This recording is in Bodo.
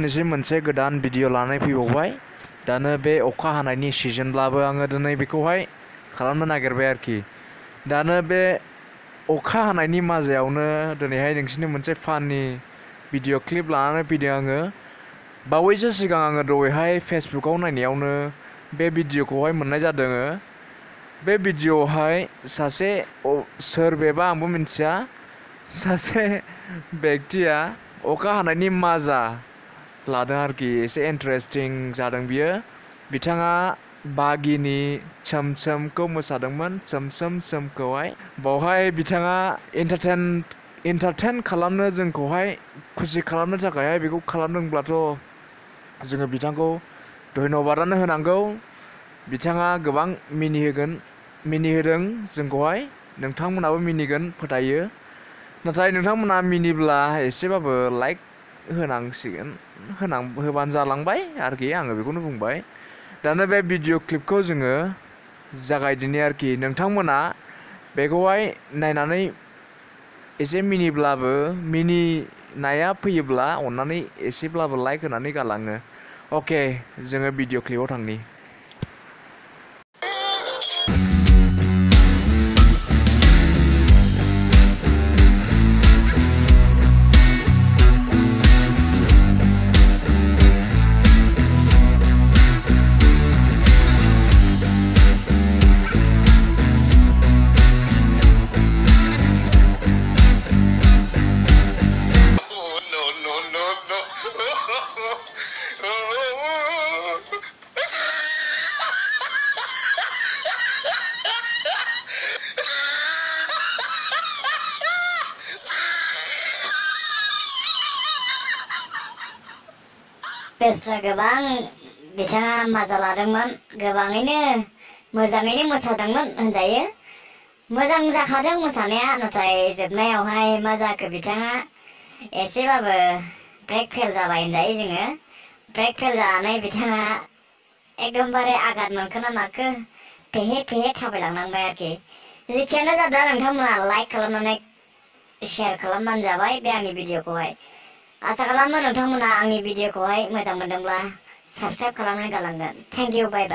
नोंथांमोननिसिम मोनसे गोदान भिडिअ लानानै फैबावबाय। दानो बे अखा हानायनि सिजनब्लाबो आङो दिनै बेखौहाय खालामनो नागिरबाय आरोखि। दानो बे अखा हानायनि माजायावनो दिनैहाय नोंसिनि मोनसे फाननि भिडिअ क्लिप लानानै फैदों आङो। बावैसो सिगां आङो दहायहाय फेसबुकाव नायनायावनो बे भिडिअखौहाय मोननाय जादों। बे भिडिअआवहाय सासे सोर बेबा आंबो मिथिया, सासे बेक्तिया अखा हानायनि माजा लादों आरोखि। एसे इन्टारेस्टिं जादों बियो। बिथाङा बागिनि सोम सोमखौ मोसादोंमोन, सोम सोम सोमखौहाय। बावहाय बिथाङा एन्टारटेन खालामनो, जोंखौहाय खुसि खालामनो थाखायहाय बेखौ खालामदोंब्लाथ' जोङो बिथांखौ धन्यबादानो होनांगौ। बिथाङा गोबां मिनिहोदों जोंखौहाय। नोंथांमोनाबो मिनिगोन फोथायो। नाथाय नोंथांमोना मिनिब्ला एसेबाबो लाइक होबानो जालांबाय आरोखि, आङो बेखौनो बुंबाय। दानो बे भिडिअ क्लिपखौ जोङो जागायदिनि आरोखि। नोंथांमोना बेखौहाय नायनानै एसे मिनिनाया फैयोब्ला अननानै एसेब्लाबो लाइक होनानै गालाङो। अके, जोङो भिडिअ क्लिपाव थांनि। बेस्रा गोबां बिथाङा मजा लादोंमोन, गोबाङैनो मोजाङैनो मोसादोंमोन होनजायो। मोजां जाखादों मोसानाया, नाथाय जोबनायावहाय मा जाखो, बिथाङा एसेबाबो ब्रेक फेल जाबाय होनजायो जोङो। ब्रेक फेल जानानै बिथाङा एकदमबारे आघात मोनखो ना माखो फेहे थाबायलांनांबाय आरोखि। जेखियानो जादों, नोंथांमोना लाइक खालामनानै शेयार खालामबानो जाबाय बे आंनि भिडिअखौहाय। आसा खालामो नोंथांमोना आंनि भिडिअखौहाय मोजां मोनदोंब्ला साबस्क्राइब खालामनानै गालांगोन। Thank you, bye bye.